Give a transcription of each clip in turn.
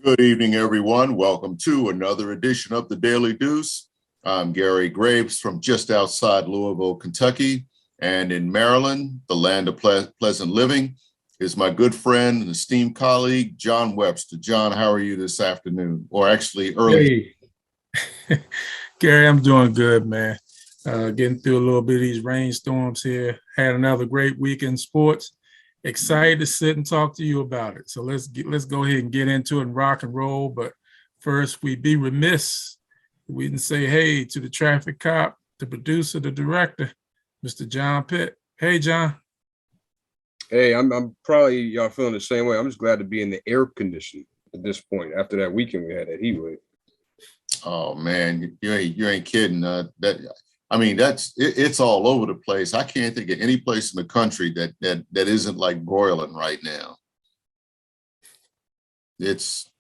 Good evening, everyone. Welcome to another edition of the Daily Deuce. I'm Gary Graves from just outside Louisville, Kentucky. And in Maryland, the land of pleasant living, is my good friend and esteemed colleague, John Webster. John, how are you this afternoon? Or actually early? Hey, Gary, I'm doing good, man. Getting through a little bit of these rainstorms here. Had another great week in sports. Excited to sit and talk to you about it. So let's go ahead and get into it and rock and roll. But first, we'd be remiss if we didn't say hey to the traffic cop, the producer, the director, Mr. John Pitt. Hey, John. Hey, I'm probably y'all feeling the same way. I'm just glad to be in the air conditioning at this point after that weekend we had at heat wave. Oh man, you ain't kidding. It's all over the place. I can't think of any place in the country that isn't like broiling right now. It's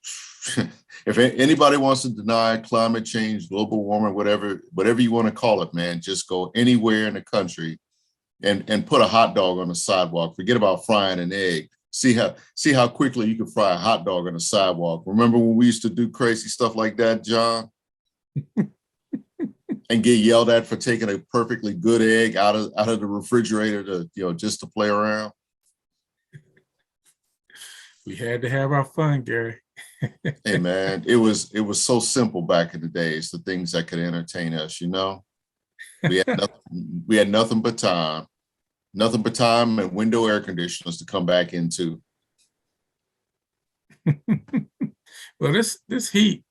if anybody wants to deny climate change, global warming, whatever you want to call it, man, just go anywhere in the country and put a hot dog on the sidewalk. Forget about frying an egg. See how quickly you can fry a hot dog on the sidewalk. Remember when we used to do crazy stuff like that, John? And get yelled at for taking a perfectly good egg out of the refrigerator to just to play around. We had to have our fun, Gary. Hey man, it was so simple back in the days, the things that could entertain us, we had nothing but time and window air conditioners to come back into. Well, this heat,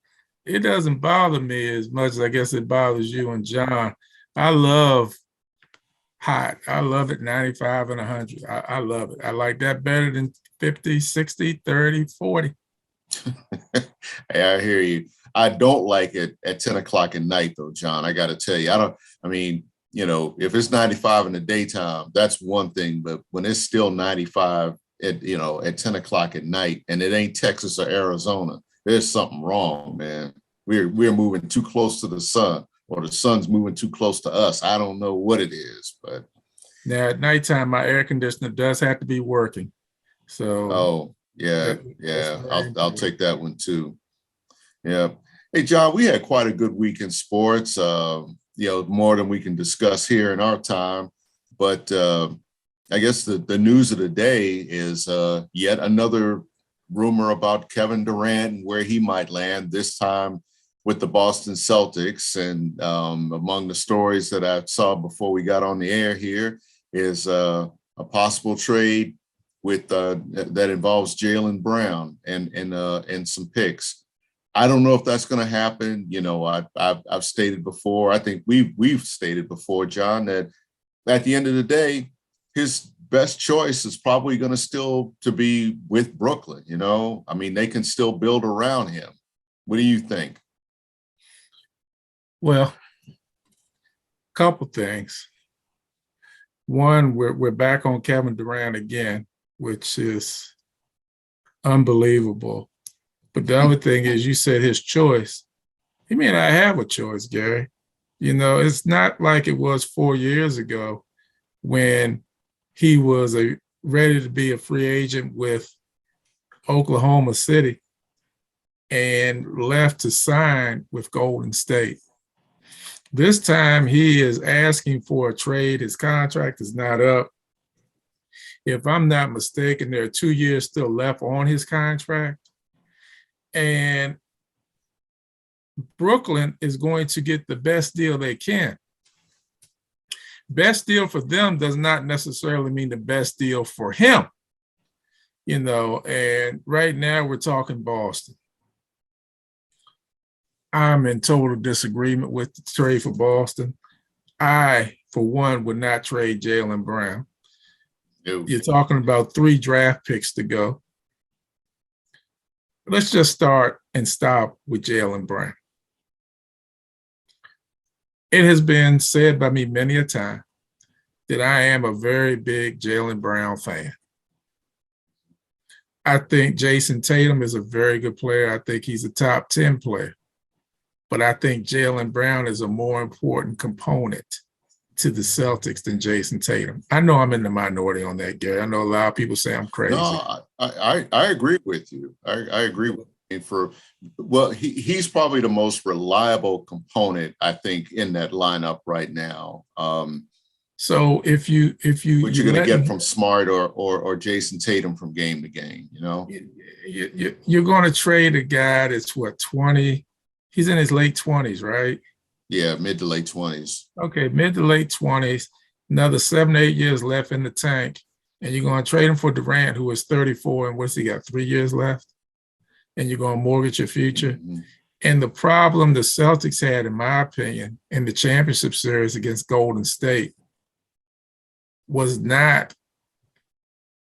it doesn't bother me as much as I guess it bothers you and John. I love hot. I love it 95 and 100. I love it. I like that better than 50, 60, 30, 40. Hey, I hear you. I don't like it at 10 o'clock at night though, John. I got to tell you, if it's 95 in the daytime, that's one thing. But when it's still 95 at 10 o'clock at night and it ain't Texas or Arizona, there's something wrong, man. We're moving too close to the sun, or the sun's moving too close to us. I don't know what it is, but now at nighttime, my air conditioner does have to be working. So I'll take that one too. Yeah. Hey, John, we had quite a good week in sports. More than we can discuss here in our time, but I guess the news of the day is yet another rumor about Kevin Durant and where he might land, this time with the Boston Celtics. And among the stories that I saw before we got on the air here is a possible trade with that involves Jaylen Brown and some picks. I don't know if that's going to happen. I've stated before, I think we've stated before, John, that at the end of the day, his best choice is probably going to still to be with Brooklyn. They can still build around him. What do you think? Well, couple things. One, we're back on Kevin Durant again, which is unbelievable. But the other thing is, you said his choice. He may not have a choice, Gary. It's not like it was 4 years ago when he was ready to be a free agent with Oklahoma City and left to sign with Golden State. This time he is asking for a trade. His contract is not up. If I'm not mistaken, there are 2 years still left on his contract. And Brooklyn is going to get the best deal they can. Best deal for them does not necessarily mean the best deal for him. And right now we're talking Boston. I'm in total disagreement with the trade for Boston. I, for one, would not trade Jaylen Brown. You're talking about 3 draft picks to go. Let's just start and stop with Jaylen Brown. It has been said by me many a time that I am a very big Jaylen Brown fan. I think Jason Tatum is a very good player. I think he's a top 10 player. But I think Jaylen Brown is a more important component to the Celtics than Jason Tatum. I know I'm in the minority on that, Gary. I know a lot of people say I'm crazy. No, I agree with you. I agree with you. And he's probably the most reliable component, I think, in that lineup right now. So if you what you're going to get from Smart or Jason Tatum from game to game, you're going to trade a guy that's what, 20? He's in his late 20s, right? Yeah, mid to late 20s. Okay, mid to late 20s. Another 7, 8 years left in the tank, and you're going to trade him for Durant, who is 34, and what's he got? 3 years left, and you're going to mortgage your future. Mm-hmm. And the problem the Celtics had, in my opinion, in the championship series against Golden State was not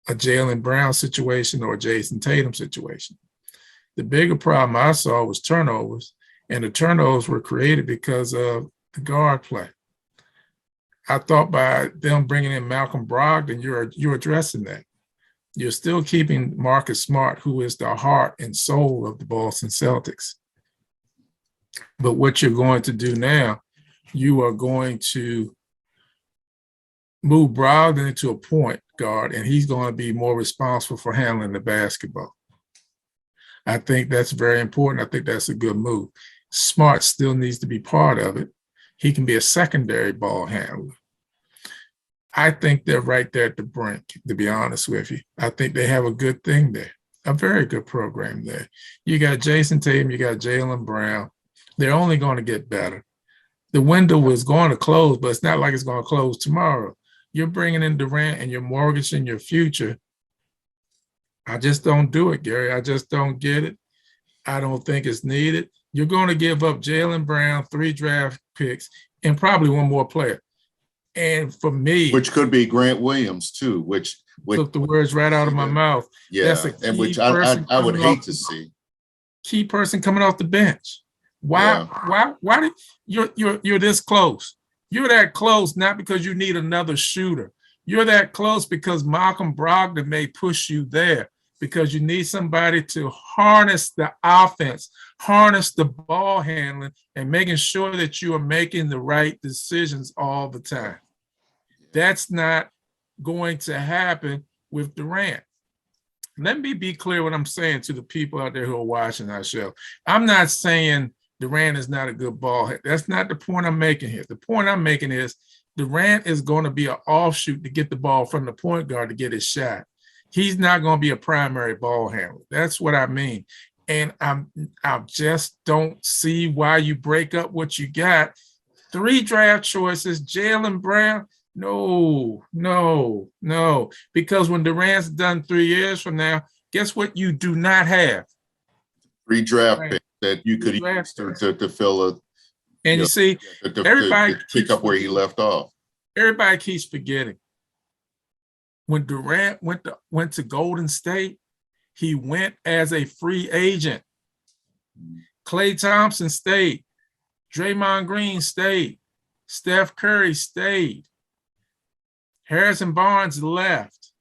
a Jaylen Brown situation or a Jason Tatum situation. The bigger problem I saw was turnovers, and the turnovers were created because of the guard play. I thought by them bringing in Malcolm Brogdon, you're addressing that. You're still keeping Marcus Smart, who is the heart and soul of the Boston Celtics. But what you're going to do now, you are going to move Brogdon into a point guard, and he's going to be more responsible for handling the basketball. I think that's very important. I think that's a good move. Smart still needs to be part of it. He can be a secondary ball handler. I think they're right there at the brink, to be honest with you. I think they have a good thing there, a very good program there. You got Jason Tatum, you got Jaylen Brown. They're only going to get better. The window was going to close, but it's not like it's going to close tomorrow. You're bringing in Durant and you're mortgaging your future. I just don't do it, Gary. I just don't get it. I don't think it's needed. You're going to give up Jaylen Brown, 3 draft picks, and probably one more player. And for me, which could be Grant Williams too, which took the words right out of my mouth. Yeah, that's and which I would hate to see. Key person coming off the bench. Why did you're this close? You're that close not because you need another shooter. You're that close because Malcolm Brogdon may push you there, because you need somebody to harness the offense, harness the ball handling, and making sure that you are making the right decisions all the time. That's not going to happen with Durant. Let me be clear what I'm saying to the people out there who are watching our show. I'm not saying Durant is not a good ball head. That's not the point I'm making here. The point I'm making is Durant is going to be an offshoot to get the ball from the point guard to get his shot. He's not going to be a primary ball handler. That's what I mean. And I just don't see why you break up what you got. 3 draft choices, Jaylen Brown. No. Because when Durant's done 3 years from now, guess what you do not have? 3 draft picks that you could use to fill a. And you see, everybody to pick up where he left off. Everybody keeps forgetting. When Durant went to Golden State, he went as a free agent. Klay Thompson stayed. Draymond Green stayed. Steph Curry stayed. Harrison Barnes left.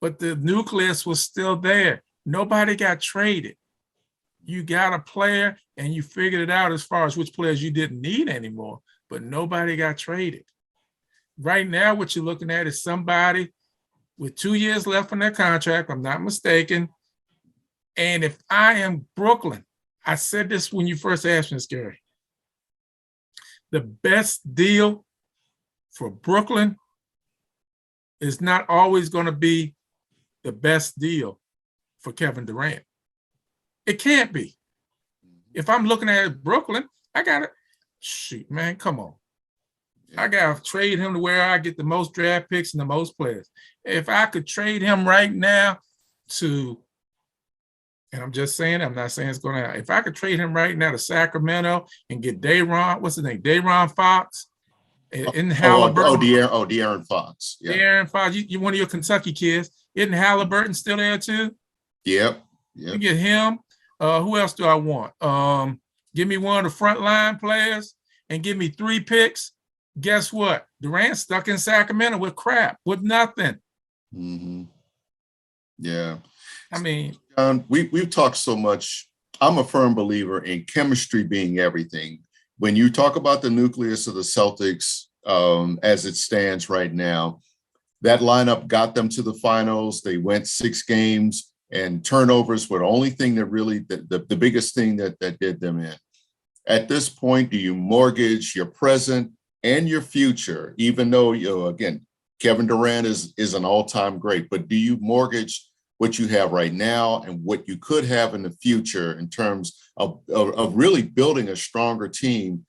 But the nucleus was still there. Nobody got traded. You got a player and you figured it out as far as which players you didn't need anymore, but nobody got traded. Right now, what you're looking at is somebody with 2 years left on their contract, if I'm not mistaken. And if I am Brooklyn, I said this when you first asked me, Gary, the best deal for Brooklyn is not always going to be the best deal for Kevin Durant. It can't be. If I'm looking at Brooklyn, I got to, shoot, man, come on. I got to trade him to where I get the most draft picks and the most players. If I could trade him right now to, and I'm just saying, I'm not saying it's going to happen. If I could trade him right now to Sacramento and get what's his name? De'Aaron Fox in Halliburton. De'Aaron Fox. Yeah. De'Aaron Fox, you one of your Kentucky kids. Isn't Halliburton still there too? Yep. You get him. Who else do I want? Give me one of the frontline players and give me 3 picks. Guess what? Durant's stuck in Sacramento with crap, with nothing. Mm-hmm. Yeah. I mean, we've talked so much. I'm a firm believer in chemistry being everything. When you talk about the nucleus of the Celtics as it stands right now, that lineup got them to the finals. They went 6 games and turnovers were the only thing that really, the biggest thing that did them in. At this point, do you mortgage your present and your future, even though, again, Kevin Durant is an all-time great, but do you mortgage what you have right now and what you could have in the future in terms of really building a stronger team,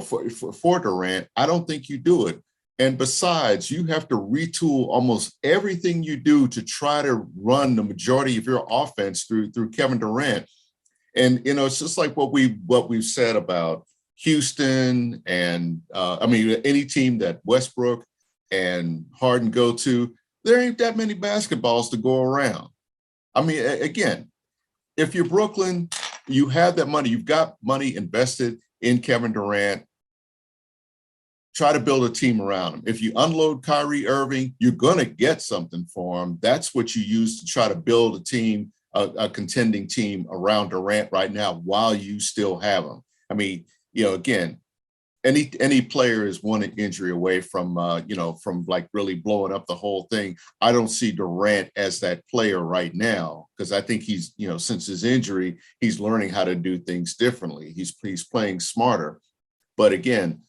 for Durant? I don't think you do it. And besides, you have to retool almost everything you do to try to run the majority of your offense through Kevin Durant. And, it's just like what we've said about Houston and any team that Westbrook and Harden go to, there ain't that many basketballs to go around. I mean, again, if you're Brooklyn, you have that money, you've got money invested in Kevin Durant. Try to build a team around him. If you unload Kyrie Irving, you're going to get something for him. That's what you use to try to build a team, a contending team around Durant right now while you still have him. I mean, again, any player is one injury away from like really blowing up the whole thing. I don't see Durant as that player right now because I think he's, since his injury, he's learning how to do things differently. He's playing smarter. But again,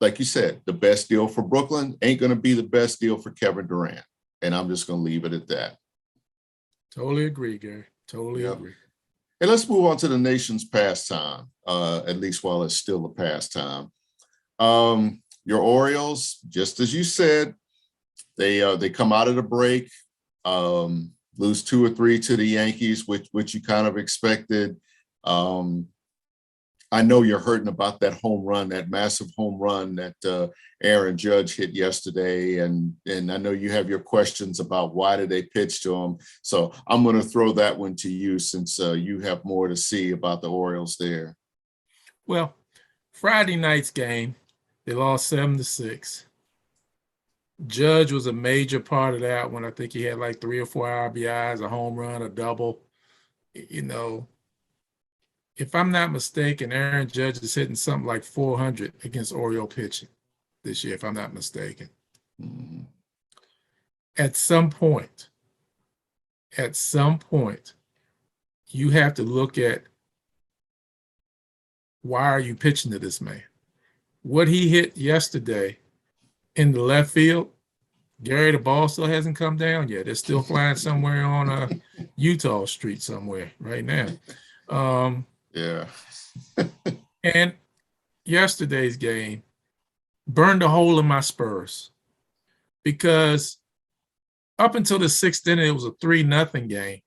like you said, the best deal for Brooklyn ain't going to be the best deal for Kevin Durant. And I'm just going to leave it at that. Totally agree, Gary. Totally agree. And let's move on to the nation's pastime, at least while it's still a pastime. Your Orioles, just as you said, they come out of the break, lose 2 or 3 to the Yankees, which you kind of expected. I know you're hurting about that home run, that massive home run that Aaron Judge hit yesterday. And I know you have your questions about why did they pitch to him. So I'm going to throw that one to you since you have more to see about the Orioles there. Well, Friday night's game, they lost 7-6. Judge was a major part of that one. I think he had like 3 or 4 RBIs, a home run, a double. If I'm not mistaken, Aaron Judge is hitting something like 400 against Oriole pitching this year, if I'm not mistaken. Mm-hmm. At some point, you have to look at why are you pitching to this man? What he hit yesterday in the left field, Gary, the ball still hasn't come down yet. It's still flying somewhere on Utah Street somewhere right now. Yeah. And yesterday's game burned a hole in my Spurs because up until the 6th inning, it was a 3-0 game.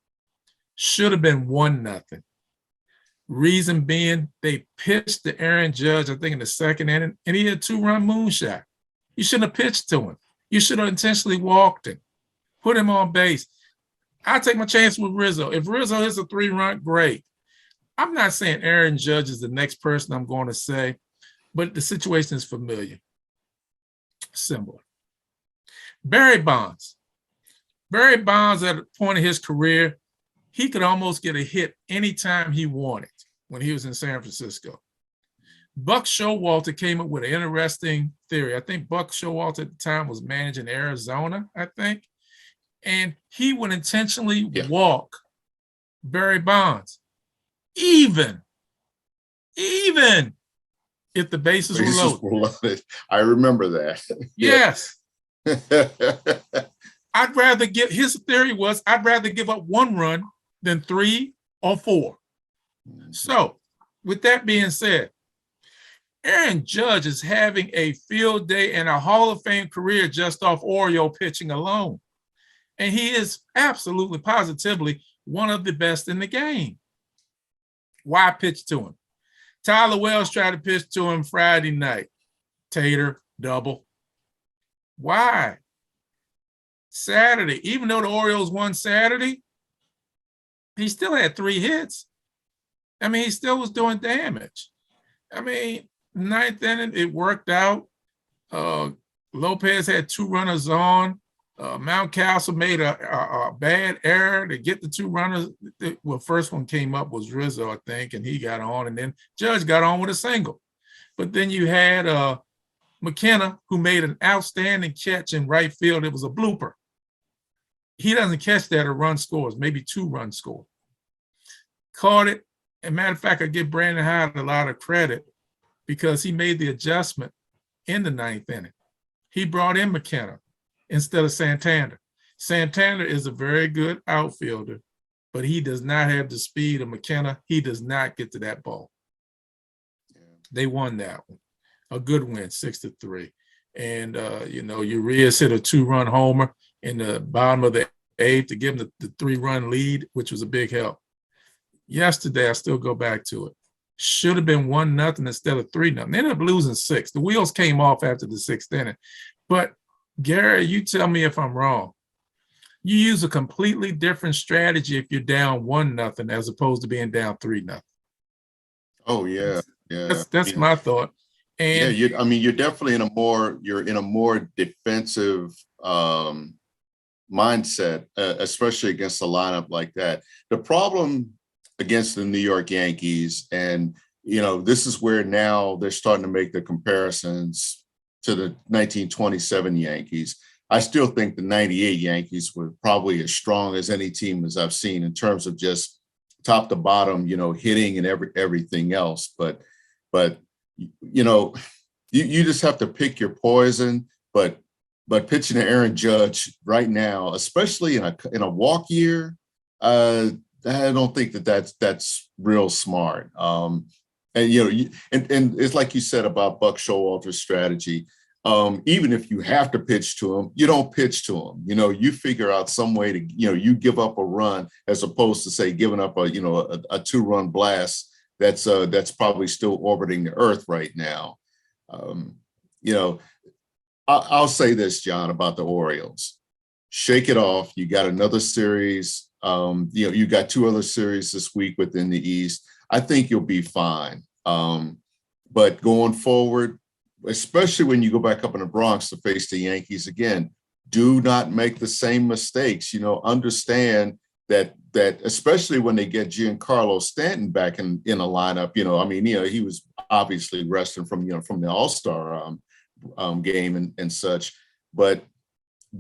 Should have been 1-0. Reason being, they pitched to Aaron Judge, I think, in the 2nd inning, and he had a 2-run moonshot. You shouldn't have pitched to him. You should have intentionally walked him, put him on base. I take my chance with Rizzo. If Rizzo hits a 3-run, great. I'm not saying Aaron Judge is the next person I'm going to say, but the situation is familiar. Similar. Barry Bonds. Barry Bonds, at a point in his career, he could almost get a hit anytime he wanted when he was in San Francisco. Buck Showalter came up with an interesting theory. I think Buck Showalter at the time was managing Arizona, I think. And he would intentionally walk Barry Bonds, even if the bases were loaded. I remember that. Yes. His theory was I'd rather give up 1 run than 3 or 4. So with that being said, Aaron Judge is having a field day and a Hall of Fame career just off Oriole pitching alone. And he is absolutely positively one of the best in the game. Why pitch to him? Tyler Wells tried to pitch to him Friday night. Tater, double. Why? Saturday, even though the Orioles won Saturday, he still had 3 hits. I mean, he still was doing damage. I mean, 9th inning, it worked out. Lopez had 2 runners on. Mountcastle made a bad error to get the 2 runners. Well, first one came up was Rizzo, I think, and he got on, and then Judge got on with a single. But then you had McKenna, who made an outstanding catch in right field. It was a blooper. he doesn't catch that, a run scores, maybe 2 runs score. Caught it. And matter of fact, I give Brandon Hyde a lot of credit because he made the adjustment in the 9th inning. He brought in McKenna instead of Santander. Santander is a very good outfielder, but he does not have the speed of McKenna. He does not get to that ball. Yeah. They won that one. A good win, 6-3. And, Urias hit a 2-run homer in the bottom of the 8th to give him the 3-run lead, which was a big help. Yesterday, I still go back to it. Should have been 1-0 instead of 3-0. They ended up losing 6. The wheels came off after the 6th inning. But, Gary, you tell me if I'm wrong. You use a completely different strategy if you're down 1-0 as opposed to being down 3-0. Oh, yeah. Yeah. That's my thought. And yeah, you're definitely in a more defensive mindset, especially against a lineup like that. The problem against the New York Yankees, and this is where now they're starting to make the comparisons to the 1927 Yankees. I still think the 98 Yankees were probably as strong as any team as I've seen in terms of just top to bottom, hitting and everything else. But you just have to pick your poison. But pitching to Aaron Judge right now, especially in a walk year, I don't think that's real smart. And it's like you said about Buck Showalter's strategy. Even if you have to pitch to him, you don't pitch to him. You figure out some way to, you give up a run as opposed to say giving up a 2-run blast that's probably still orbiting the earth right now. I'll say this, John, about the Orioles. Shake it off. You got another series. You got 2 other series this week within the East. I think you'll be fine. But going forward, especially when you go back up in the Bronx to face the Yankees again, do not make the same mistakes. Understand that especially when they get Giancarlo Stanton back in a lineup, he was obviously resting from the All-Star game and such, but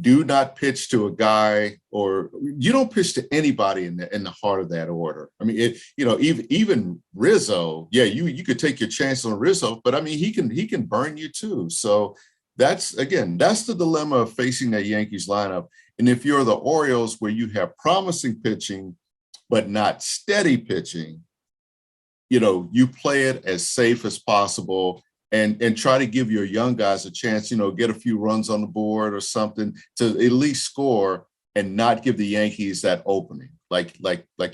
do not pitch to a guy, or you don't pitch to anybody in the heart of that order. Even Rizzo, yeah, you could take your chance on Rizzo, but he can burn you too. So that's the dilemma of facing that Yankees lineup. And if you're the Orioles, where you have promising pitching, but not steady pitching, you play it as safe as possible and try to give your young guys a chance, get a few runs on the board or something to at least score and not give the Yankees that opening like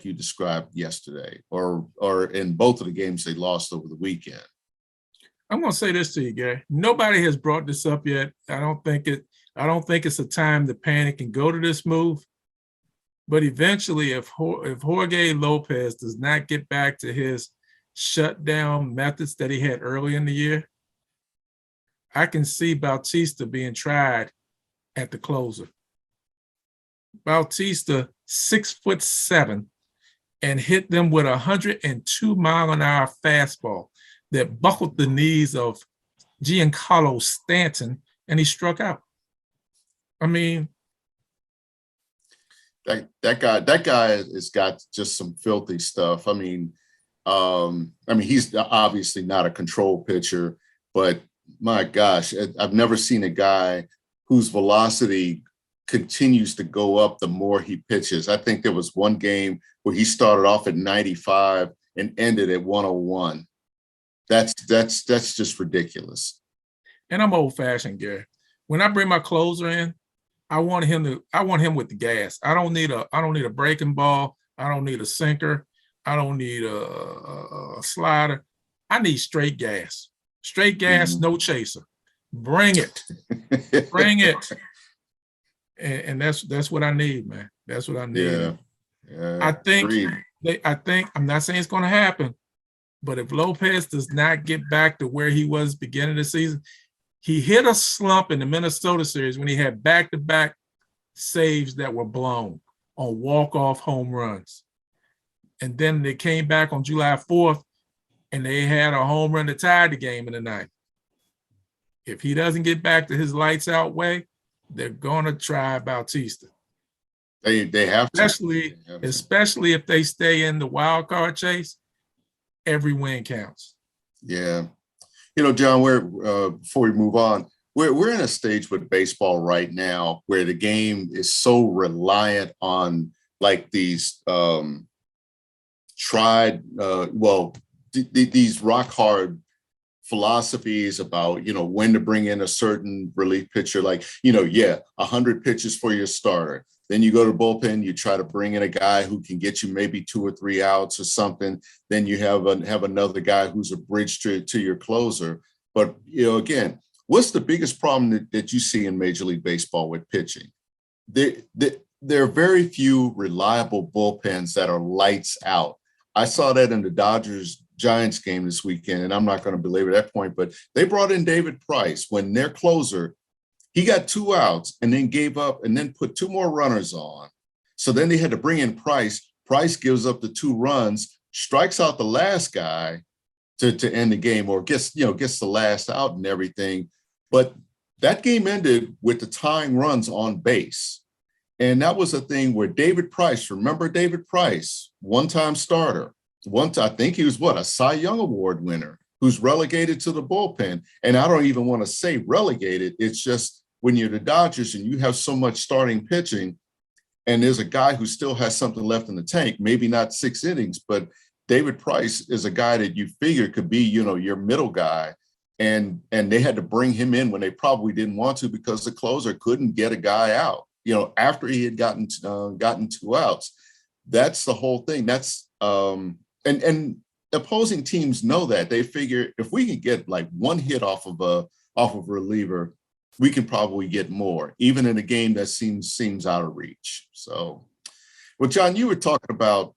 you described yesterday or in both of the games they lost over the weekend. I'm going to say this to you, Gary. Nobody has brought this up yet. I don't think it's a time to panic and go to this move. But eventually, if Jorge Lopez does not get back to his shutdown methods that he had early in the year, I can see Bautista being tried at the closer. Bautista, 6'7", and hit them with 102-mile-an-hour fastball that buckled the knees of Giancarlo Stanton, and he struck out. That guy has got just some filthy stuff. He's obviously not a control pitcher, but my gosh, I've never seen a guy whose velocity continues to go up the more he pitches. I think there was one game where he started off at 95 and ended at 101. That's just ridiculous. And I'm old-fashioned, Gary. When I bring my closer in, I want him with the gas. I don't need a breaking ball. I don't need a sinker. I don't need a slider. I need straight gas. Straight gas, no chaser. Bring it. Bring it. And that's what I need, man. That's what I need. Yeah. I think I'm not saying it's going to happen, but if Lopez does not get back to where he was beginning of the season, he hit a slump in the Minnesota series when he had back-to-back saves that were blown on walk-off home runs. And then they came back on July 4th, and they had a home run to tie the game in the ninth. If he doesn't get back to his lights-out way, they're going to try Bautista. They have to. especially They have to. especially if they stay in the wild card chase. Every win counts. Yeah. John, we're before we move on, we're in a stage with baseball right now where the game is so reliant on like these these rock hard philosophies about when to bring in a certain relief pitcher, like 100 pitches for your starter. Then you go to bullpen, you try to bring in a guy who can get you maybe 2 or 3 outs or something. Then you have another guy who's a bridge to your closer. But again, what's the biggest problem that you see in Major League Baseball with pitching? There are very few reliable bullpens that are lights out. I saw that in the Dodgers-Giants game this weekend, and I'm not going to belabor that point, but they brought in David Price when their closer, he got 2 outs and then gave up and then put 2 more runners on. So then they had to bring in Price. Price gives up the 2 runs, strikes out the last guy to end the game, or gets the last out and everything. But that game ended with the tying runs on base. And that was a thing where David Price, remember David Price, one-time starter. I think he was a Cy Young Award winner who's relegated to the bullpen. And I don't even want to say relegated. It's just when you're the Dodgers and you have so much starting pitching and there's a guy who still has something left in the tank, maybe not 6 innings, but David Price is a guy that you figure could be, your middle guy. And they had to bring him in when they probably didn't want to because the closer couldn't get a guy out, after he had gotten 2 outs. That's the whole thing. That's and opposing teams know that. They figure if we can get like 1 hit off of a reliever, we can probably get more, even in a game that seems out of reach. So, well, John, you were talking about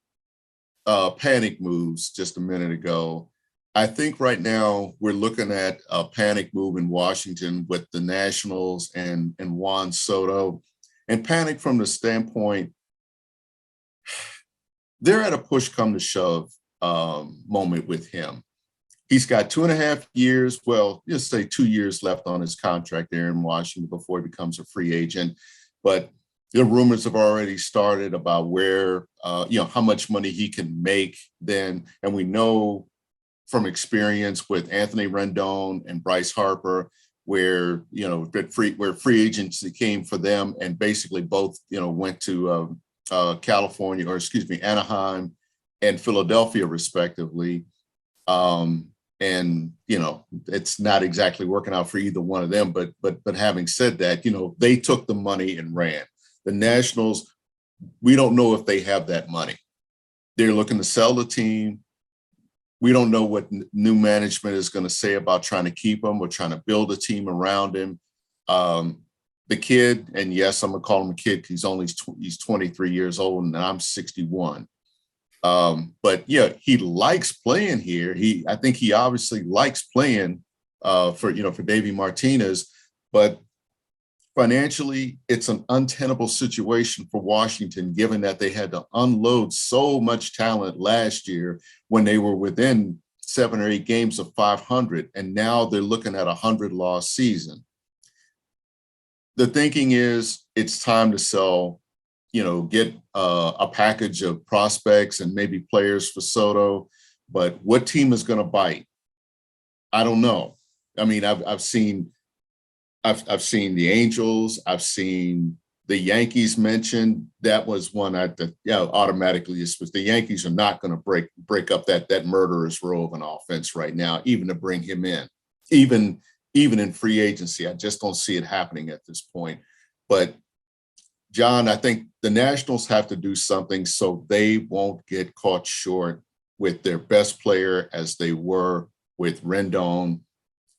panic moves just a minute ago. I think right now we're looking at a panic move in Washington with the Nationals and Juan Soto, and panic from the standpoint they're at a push come to shove moment with him. He's got 2.5 years, well, just say 2 years left on his contract there in Washington before he becomes a free agent. But the rumors have already started about where, how much money he can make then. And we know from experience with Anthony Rendon and Bryce Harper, where, where free agency came for them and basically both, went to Anaheim and Philadelphia respectively. And it's not exactly working out for either one of them, but having said that, they took the money and ran. The Nationals, we don't know if they have that money. They're looking to sell the team. We don't know what new management is going to say about trying to keep him or trying to build a team around him. The kid, and yes, I'm gonna call him a kid because he's 23 years old and I'm 61. But yeah, he likes playing here. I think he obviously likes playing for Davey Martinez, but financially, it's an untenable situation for Washington, given that they had to unload so much talent last year when they were within 7 or 8 games of 500, and now they're looking at a 100-loss season. The thinking is it's time to sell, get a package of prospects and maybe players for Soto, but what team is going to bite? I don't know. I mean, I've seen the Angels. I've seen the Yankees mentioned. That was one automatically was the Yankees are not going to break up that murderous row of an offense right now, even to bring him in, even in free agency. I just don't see it happening at this point. But John, I think the Nationals have to do something so they won't get caught short with their best player as they were with Rendon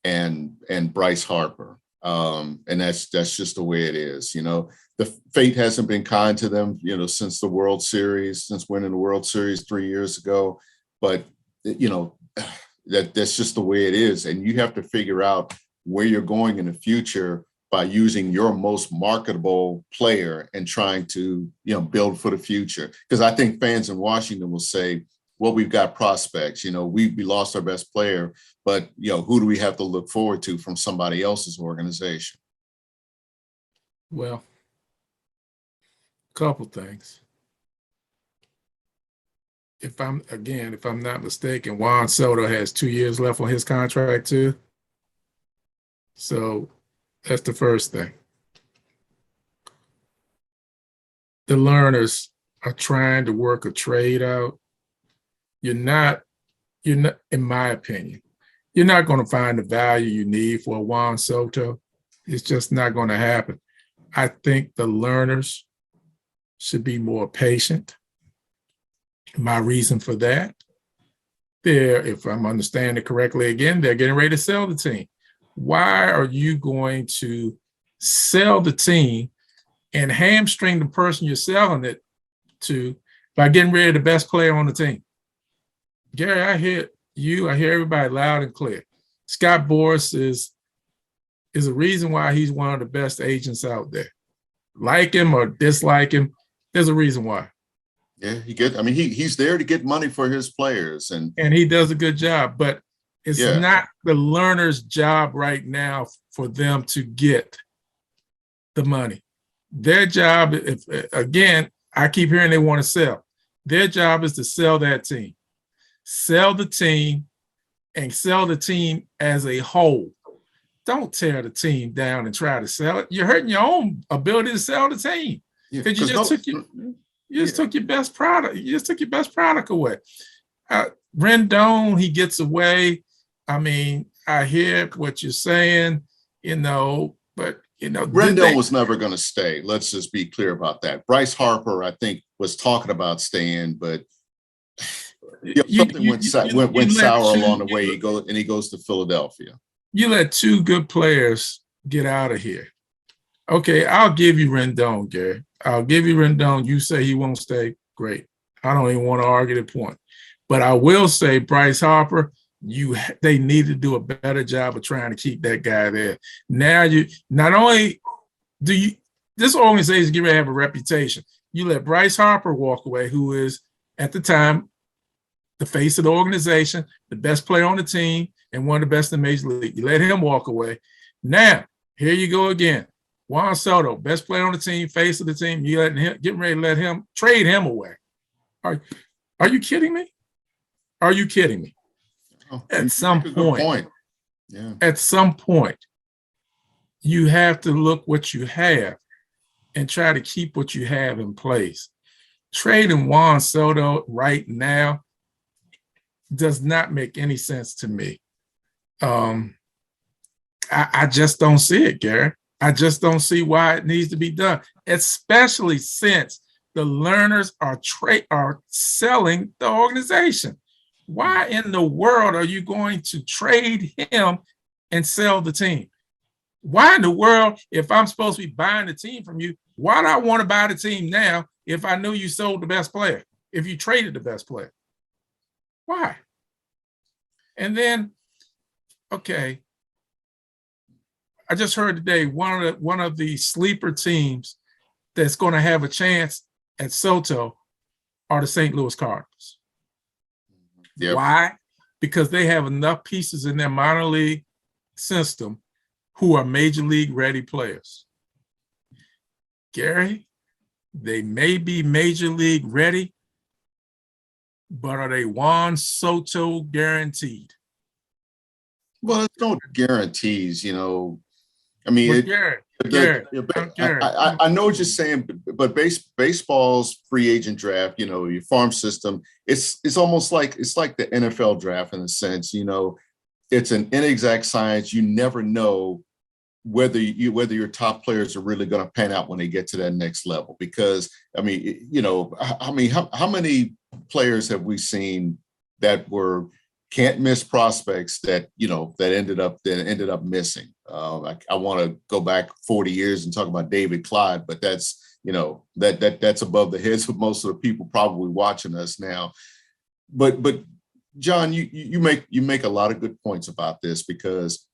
and Bryce Harper. And that's just the way it is. The fate hasn't been kind to them, since the World Series, since winning the World Series 3 years ago. But, that's just the way it is. And you have to figure out where you're going in the future by using your most marketable player and trying to, build for the future. Because I think fans in Washington will say, well, we've got prospects, we lost our best player, but, who do we have to look forward to from somebody else's organization? Well, Couple things. If I'm not mistaken, Juan Soto has 2 years left on his contract too. So that's the first thing. The learners are trying to work a trade out. You're not, in my opinion, you're not going to find the value you need for Juan Soto. It's just not going to happen. I think the learners should be more patient. My reason for that, if I'm understanding correctly, again, they're getting ready to sell the team. Why are you going to sell the team and hamstring the person you're selling it to by getting rid of the best player on the team? Gary, I hear you. I hear everybody loud and clear. Scott Boras is a reason why he's one of the best agents out there. Like him or dislike him, there's a reason why. Yeah, he's there to get money for his players, and he does a good job. But it's not the learner's job right now for them to get the money. Their job, again, I keep hearing they want to sell. Their job is to sell that team. Sell the team and sell the team as a whole. Don't tear the team down and try to sell it. You're hurting your own ability to sell the team because you just took your best product. You just took your best product away. Rendon, he gets away. I mean, I hear what you're saying, but Rendon was never going to stay. Let's just be clear about that. Bryce Harper, I think, was talking about staying, but something went sour along the way. He goes to Philadelphia. You let two good players get out of here. Okay, I'll give you Rendon, Gary. I'll give you Rendon. You say he won't stay. Great. I don't even want to argue the point. But I will say Bryce Harper, they need to do a better job of trying to keep that guy there. Now not only this organization get ready to have a reputation. You let Bryce Harper walk away, who is at the time the face of the organization, the best player on the team, and one of the best in the major league. You let him walk away. Now, here you go again. Juan Soto, best player on the team, face of the team. You getting ready to let him trade him away. Are you kidding me? Are you kidding me? Oh, at some point, you have to look what you have and try to keep what you have in place. Trading Juan Soto right now does not make any sense to me. I just don't see it, Gary. I just don't see why it needs to be done, especially since the learners are selling the organization. Why in the world are you going to trade him and sell the team? Why in the world, if I'm supposed to be buying the team from you, why do I want to buy the team now if I knew you sold the best player, if you traded the best player? Why? And then, okay, I just heard today one of the sleeper teams that's going to have a chance at Soto are the St. Louis Cardinals. Yep. Why? Because they have enough pieces in their minor league system who are major league ready players. Gary, they may be major league ready, but are they Juan Soto guaranteed? Well, there's no guarantees, I mean, I know what you're saying, but baseball's free agent draft, your farm system, it's almost like the NFL draft in a sense. It's an inexact science. You never know whether your top players are really going to pan out when they get to that next level. Because how many players have we seen that were can't miss prospects that ended up missing? I want to go back 40 years and talk about David Clyde, but that's that's above the heads of most of the people probably watching us now. But John, you make a lot of good points about this, because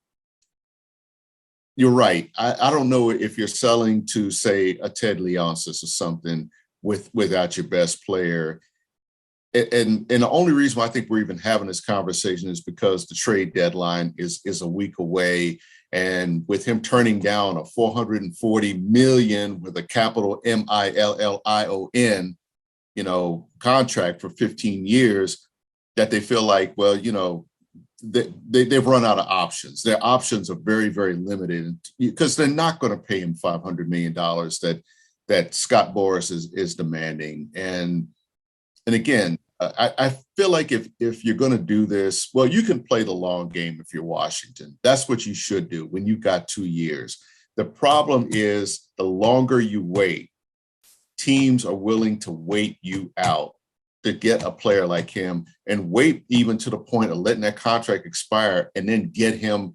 you're right. I don't know if you're selling to, say, a Ted Leonsis or something without your best player. and the only reason why I think we're even having this conversation is because the trade deadline is a week away. And with him turning down a $440 million with a capital MILLION, contract for 15 years, that they feel like, well, they've run out of options. Their options are very, very limited because they're not going to pay him $500 million that Scott Boras is demanding. And again, I feel like if you're going to do this, well, you can play the long game if you're Washington. That's what you should do when you've got 2 years. The problem is the longer you wait, teams are willing to wait you out to get a player like him and wait even to the point of letting that contract expire and then get him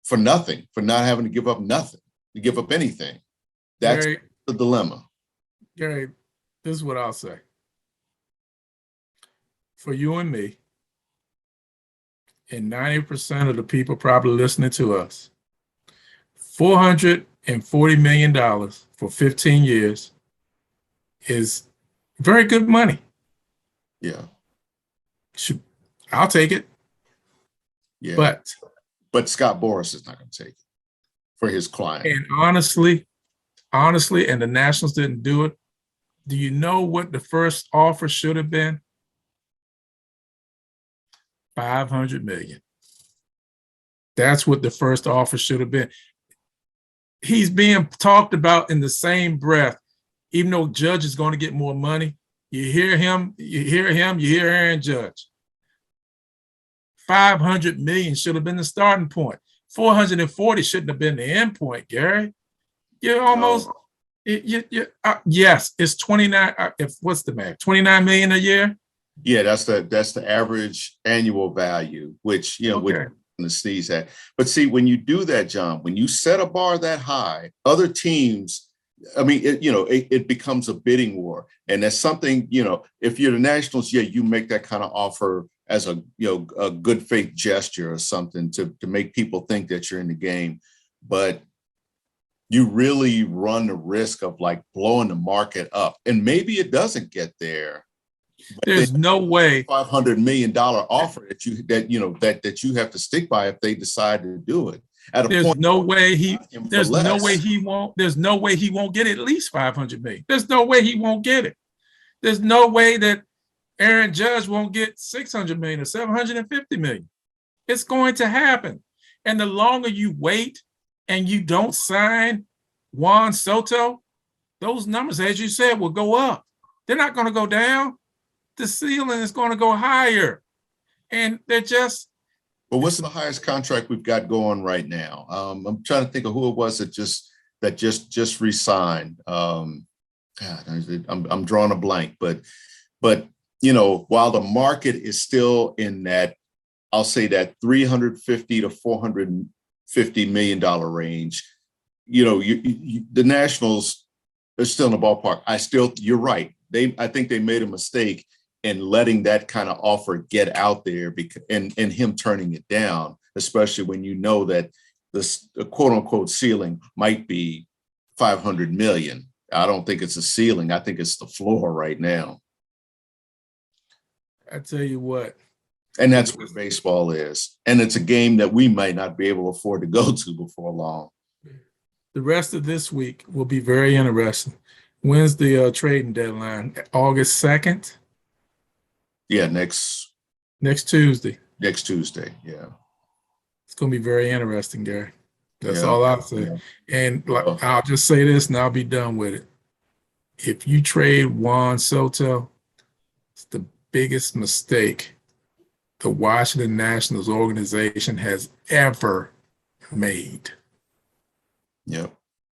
for nothing, for not having to give up nothing, to give up anything. That's Gary, the dilemma. Gary, this is what I'll say. For you and me, and 90% of the people probably listening to us, $440 million for 15 years is very good money. Yeah. I'll take it. Yeah. But Scott Boras is not going to take it for his client. And honestly, and the Nationals didn't do it. Do you know what the first offer should have been? $500 million. That's what the first offer should have been. He's being talked about in the same breath, even though Judge is going to get more money. You hear Aaron Judge. $500 million should have been the starting point. 440 shouldn't have been the end point, Gary. You're almost, yes, it's 29. What's the math? 29 million a year? Yeah, that's the average annual value, which, with the sneeze at. But see, when you do that, John, when you set a bar that high, other teams, I mean, it becomes a bidding war. And that's something, if you're the Nationals, you make that kind of offer as a good faith gesture or something to make people think that you're in the game. But you really run the risk of like blowing the market up. And maybe it doesn't get there. There's no way $500 million offer that you have to stick by if they decide to do it. There's no way he won't get at least $500 million. There's no way he won't get it. There's no way that Aaron Judge won't get $600 million or $750 million. It's going to happen. And the longer you wait and you don't sign Juan Soto, those numbers, as you said, will go up. They're not going to go down. The ceiling is going to go higher. And they're just. Well, what's the highest contract we've got going right now? I'm trying to think of who it was that just resigned. I'm drawing a blank, but while the market is still in that, I'll say that $350 to $450 million range, the Nationals are still in the ballpark. You're right. I think they made a mistake in letting that kind of offer get out there and him turning it down, especially when you know that the quote unquote ceiling might be $500 million. I don't think it's a ceiling. I think it's the floor right now. I tell you what. And that's where baseball is. And it's a game that we might not be able to afford to go to before long. The rest of this week will be very interesting. When's the trading deadline? August 2nd? Yeah, next Tuesday. Next Tuesday, yeah. It's going to be very interesting, Gary. That's Yeah. all I'll say. Yeah. And I'll just say this and I'll be done with it. If you trade Juan Soto, it's the biggest mistake the Washington Nationals organization has ever made. Yep.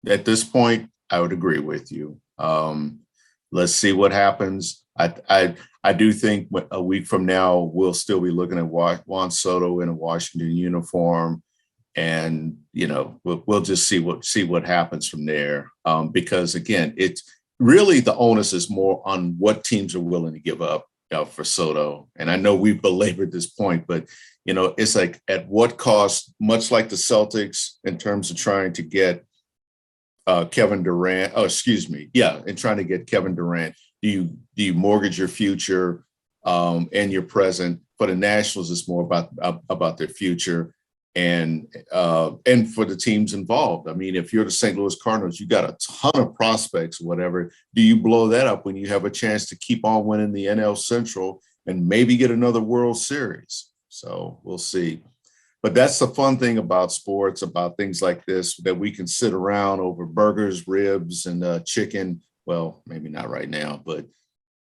At this point, I would agree with you. Let's see what happens. I do think a week from now, we'll still be looking at Juan Soto in a Washington uniform. And, we'll just see what happens from there. Because again, it's really the onus is more on what teams are willing to give up for Soto. And I know we've belabored this point, but, it's like at what cost, much like the Celtics in terms of trying to get Kevin Durant, and trying to get Kevin Durant, do you mortgage your future and your present? For the Nationals, it's more about their future and for the teams involved. I mean, if you're the St. Louis Cardinals, you got a ton of prospects, whatever. Do you blow that up when you have a chance to keep on winning the NL Central and maybe get another World Series? So we'll see. But that's the fun thing about sports, about things like this, that we can sit around over burgers, ribs, and chicken. Well, maybe not right now, but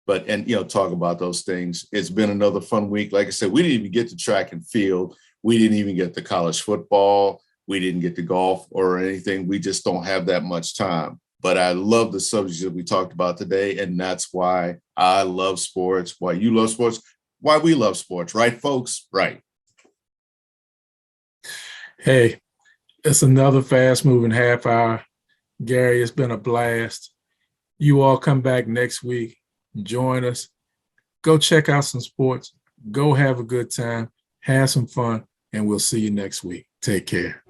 and talk about those things. It's been another fun week. Like I said, we didn't even get to track and field. We didn't even get to college football. We didn't get to golf or anything. We just don't have that much time. But I love the subjects that we talked about today, and that's why I love sports, why you love sports, why we love sports, right, folks? Right. Hey, it's another fast-moving half hour. Gary, it's been a blast. You all come back next week. Join us. Go check out some sports. Go have a good time. Have some fun. And we'll see you next week. Take care.